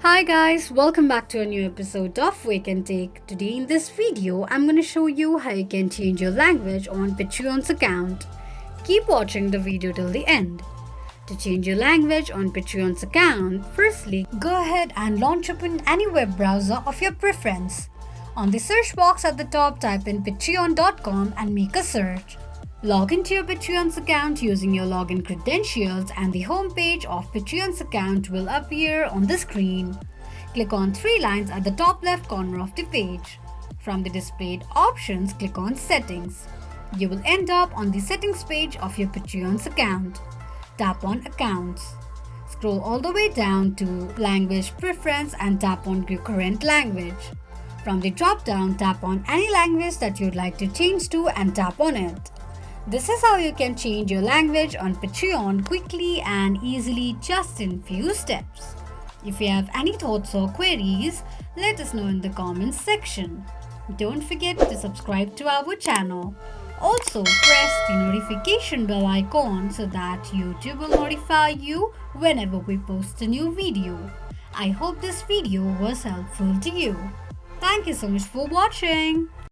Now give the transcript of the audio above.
Hi guys, welcome back to a new episode of Wake&Tech. Today in this video, I'm going to show you how you can change your language on Patreon's account. Keep watching the video till the end. To change your language on Patreon's account, firstly, go ahead and launch open any web browser of your preference. On the search box at the top, type in patreon.com and make a search. Log into your Patreon's account using your login credentials and the homepage of Patreon's account will appear on the screen. Click on three lines at the top left corner of the page. From the displayed options, click on Settings. You will end up on the settings page of your Patreon's account. Tap on Accounts. Scroll all the way down to Language Preference and tap on your current language. From the drop-down, tap on any language that you'd like to change to and tap on it. This is how you can change your language on Patreon quickly and easily just in few steps. If you have any thoughts or queries, let us know in the comments section. Don't forget to subscribe to our channel. Also, press the notification bell icon so that YouTube will notify you whenever we post a new video. I hope this video was helpful to you. Thank you so much for watching.